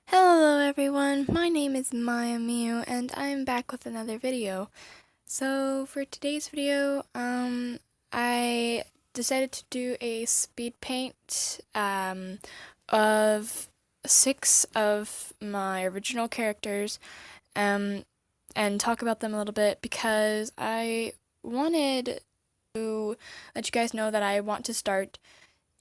Hello everyone, my name is Maya Miu and I'm back with another video. So for today's video, I decided to do a speed paint of 6 of my original characters um, and talk about them a little bit because I wanted to let you guys know that I want to start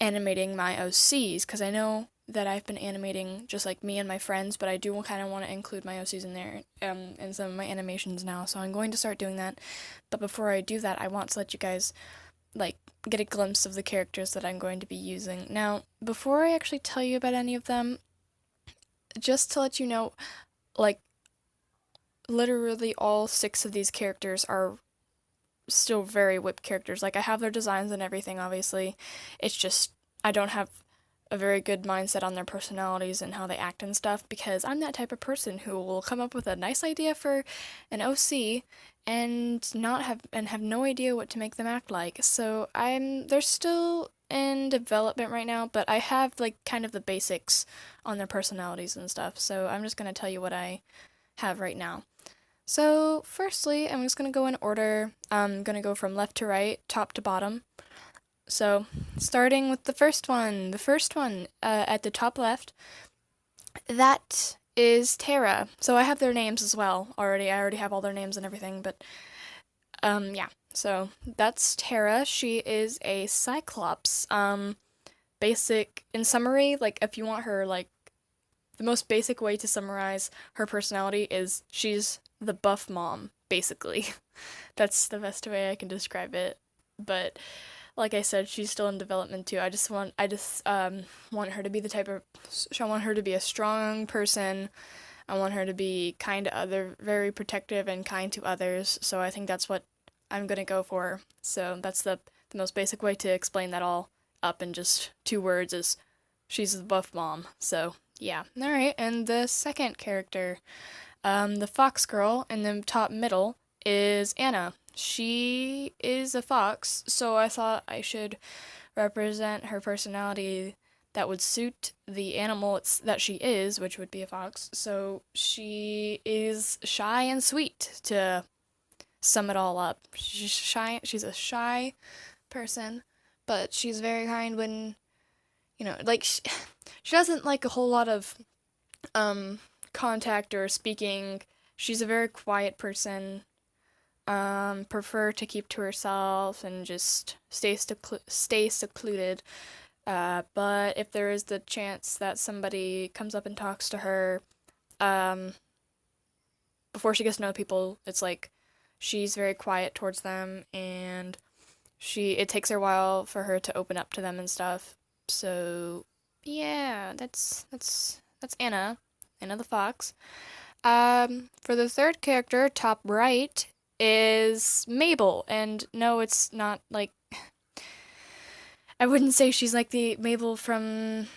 animating my OCs because I know that I've been animating just like me and my friends, but I do kind of want to include my OCs in there in some of my animations now, so I'm going to start doing that. But before I do that, I want to let you guys like get a glimpse of the characters that I'm going to be using. Now, before I actually tell you about any of them, just to let you know, like literally all 6 of these characters are still very whip characters. Like I have their designs and everything, obviously. It's just I don't have a very good mindset on their personalities and how they act and stuff because I'm that type of person who will come up with a nice idea for an OC and not have no idea what to make them act like. So they're still in development right now, but I have like kind of the basics on their personalities and stuff. So I'm just going to tell you what I have right now. So firstly, I'm just going to go in order. I'm going to go from left to right, top to bottom. So, starting with the first one at the top left, that is Terra. So I have their names as well already. I already have all their names and everything, but yeah. So that's Terra. She is a Cyclops. Basic in summary, like if you want her like the most basic way to summarize her personality is she's the buff mom, basically. That's the best way I can describe it. But like I said, she's still in development too. I just want her to be the type of I want her to be a strong person. I want her to be kind to very protective and kind to others. So I think that's what I'm gonna go for. So that's the most basic way to explain that all up in just 2 words is she's the buff mom. So yeah. All right. And the second character, the fox girl in the top middle is Anna. She is a fox, so I thought I should represent her personality that would suit the animal that she is, which would be a fox. So she is shy and sweet to sum it all up. She's a shy person, but she's very kind when, like she doesn't like a whole lot of contact or speaking. She's a very quiet person, prefer to keep to herself and just stay secluded. But if there is the chance that somebody comes up and talks to her, um, before she gets to know people, it's like she's very quiet towards them, and it takes her a while for her to open up to them and stuff. So yeah, that's Anna the fox. For the third character, top right, is Mabel. And no, it's not like I wouldn't say she's like the Mabel from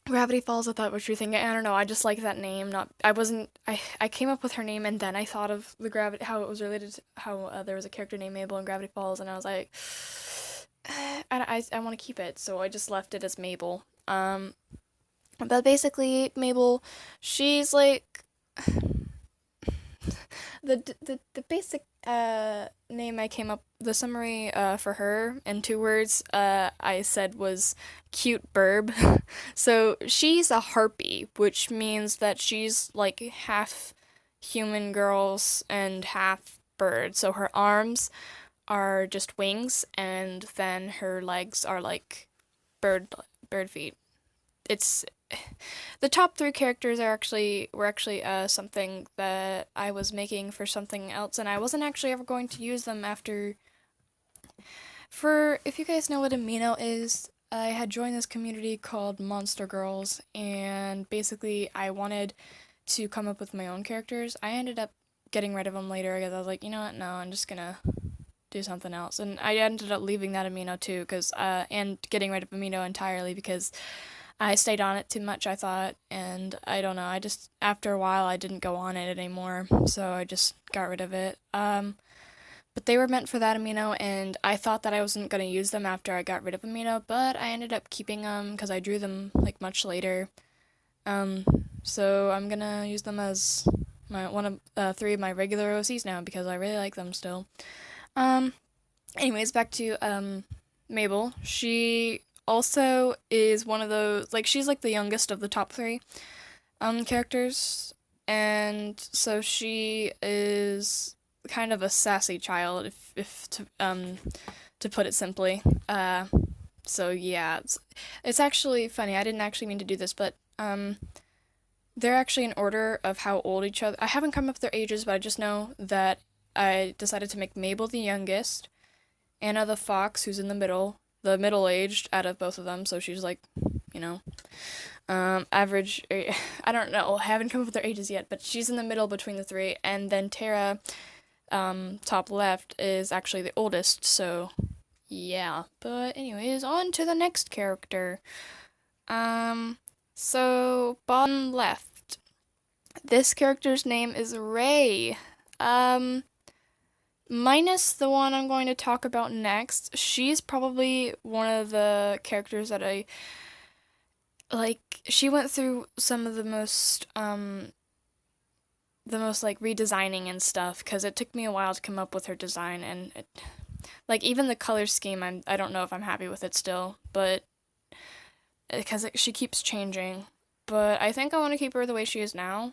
Gravity Falls. I thought what you're thinking. I don't know. I just like that name. Not I wasn't. I came up with her name and then I thought of the gravity how it was related to how there was a character named Mabel in Gravity Falls, and I was like, I want to keep it, so I just left it as Mabel. But basically Mabel, she's like the basic name I came up the summary for her in 2 words I said was cute burb. So she's a harpy, which means that she's like half human girls and half bird. So her arms are just wings and then her legs are like bird feet. It's the top 3 characters were actually something that I was making for something else, and I wasn't actually ever going to use them after. If you guys know what Amino is, I had joined this community called Monster Girls, and basically I wanted to come up with my own characters. I ended up getting rid of them later because I was like, you know what, no, I'm just gonna do something else, and I ended up leaving that Amino too, and getting rid of Amino entirely because I stayed on it too much, I thought, and I don't know, after a while, I didn't go on it anymore, so I just got rid of it. But they were meant for that amino, and I thought that I wasn't going to use them after I got rid of amino, but I ended up keeping them, because I drew them, like, much later. So I'm gonna use them as my one of 3 of my regular OCs now because I really like them still. Um, Anyways, back to Mabel. She also is one of those, like, she's like the youngest of the top 3 characters, and so she is kind of a sassy child, if to put it simply. So yeah, it's actually funny. I didn't actually mean to do this, but they're actually in order of how old each other. I haven't come up with their ages, but I just know that I decided to make Mabel the youngest, Anna the fox, who's in the middle aged out of both of them. So she's like, you know, average. I don't know. I haven't come up with their ages yet, but she's in the middle between the 3. And then Tara, top left, is actually the oldest. So yeah. But anyways, on to the next character. So bottom left, this character's name is Ray. Minus the one I'm going to talk about next, she's probably one of the characters that I like. She went through some of the most like redesigning and stuff because it took me a while to come up with her design, and like even the color scheme, I don't know if I'm happy with it still, but because she keeps changing. But I think I want to keep her the way she is now.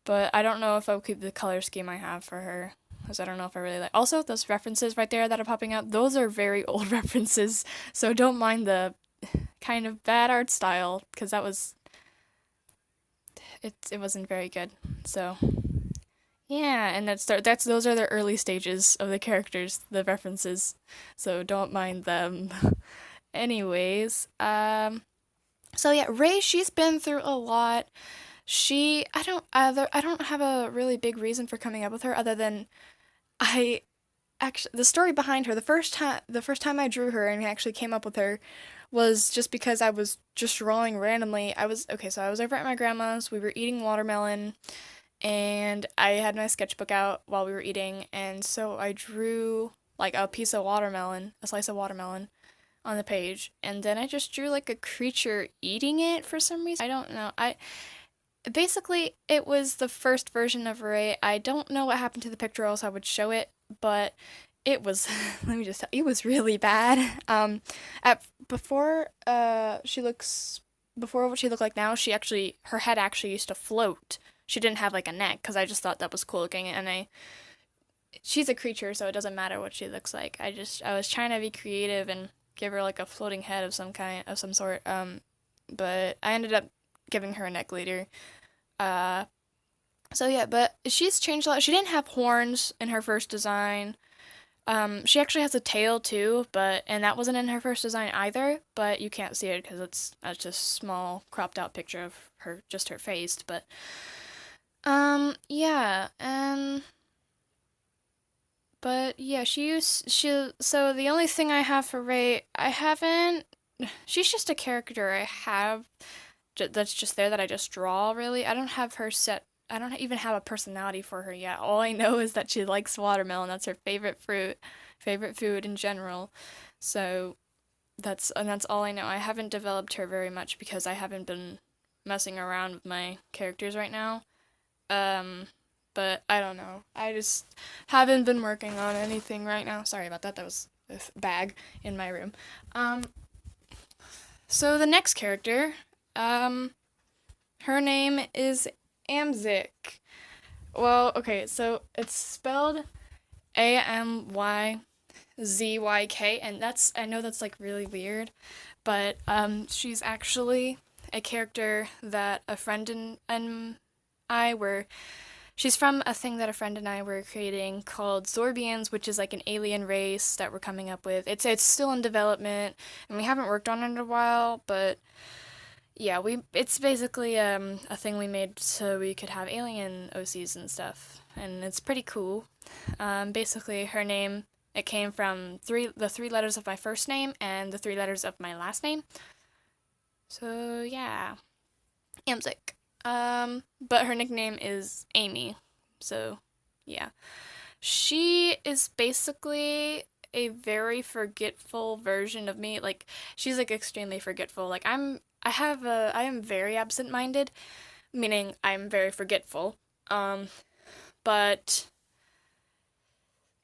But I don't know if I'll keep the color scheme I have for her, because I don't know if I really like. Also, those references right there that are popping out, those are very old references, so don't mind the kind of bad art style, because it wasn't very good. So yeah, and that's those are the early stages of the characters, the references, so don't mind them. Anyways, so yeah, Ray, she's been through a lot. I don't have a really big reason for coming up with her other than I actually the story behind her. The first time I drew her and actually came up with her was just because I was just drawing randomly. So I was over at my grandma's. We were eating watermelon, and I had my sketchbook out while we were eating, and so I drew like a piece of watermelon, a slice of watermelon on the page, and then I just drew like a creature eating it for some reason. I don't know. I Basically, it was the first version of Ray. I don't know what happened to the picture, else I would show it, but it was, let me just tell you, it was really bad. At before before what she looked like now, her head actually used to float. She didn't have like a neck, because I just thought that was cool looking, and she's a creature, so it doesn't matter what she looks like. I was trying to be creative and give her like a floating head of some sort. But I ended up giving her a neck later. Uh, so yeah, but she's changed a lot. She didn't have horns in her first design. She actually has a tail too, and that wasn't in her first design either. But you can't see it because it's just a small cropped out picture of her, just her face. But yeah, and but yeah, So the only thing I have for Ray, I haven't. She's just a character I have that's just there that I just draw, really. I don't have her set. I don't even have a personality for her yet. All I know is that she likes watermelon. That's her favorite fruit, favorite food in general. So that's all I know. I haven't developed her very much because I haven't been messing around with my characters right now. Um, but I don't know. I just haven't been working on anything right now. Sorry about that. That was a bag in my room. Um, so the next character, her name is Amzik. Well, okay, so it's spelled AMYZYK, and I know that's like really weird, but she's actually a character that a friend and I were. She's from a thing that a friend and I were creating called Zorbians, which is like an alien race that we're coming up with. It's still in development, and we haven't worked on it in a while, but yeah, it's basically a thing we made so we could have alien OCs and stuff, and it's pretty cool. Basically, her name, it came from the 3 letters of my first name and the 3 letters of my last name. So yeah, Amzik. But her nickname is Amy. So yeah, she is basically a very forgetful version of me. Like, she's like extremely forgetful. Like, I am very absent-minded, meaning I'm very forgetful. But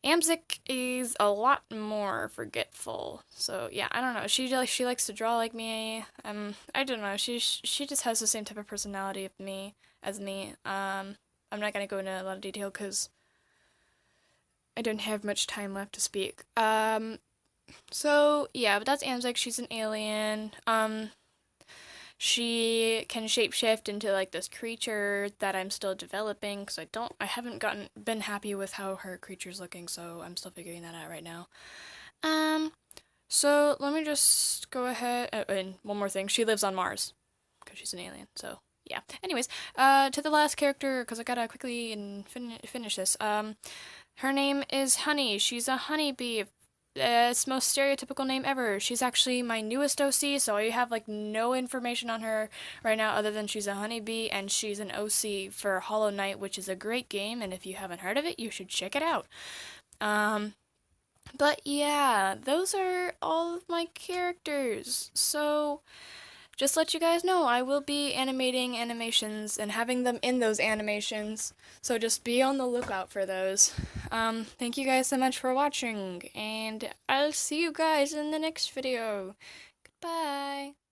Amzik is a lot more forgetful. So yeah, I don't know. She likes to draw like me. I don't know. She just has the same type of personality as me. I'm not gonna go into a lot of detail because I don't have much time left to speak. So yeah, but that's Amzik. She's an alien. She can shapeshift into like this creature that I'm still developing because I haven't been happy with how her creature's looking, so I'm still figuring that out right now. Um, so let me just go ahead, and one more thing, she lives on Mars because she's an alien, so yeah. Anyways, to the last character, because I gotta quickly finish this. Her name is Honey. She's a honeybee. It's most stereotypical name ever. She's actually my newest OC, so I have like no information on her right now other than she's a honeybee and she's an OC for Hollow Knight, which is a great game, and if you haven't heard of it, you should check it out. Um, but yeah, those are all of my characters. So just let you guys know, I will be animating animations and having them in those animations, so just be on the lookout for those. Thank you guys so much for watching, and I'll see you guys in the next video. Goodbye!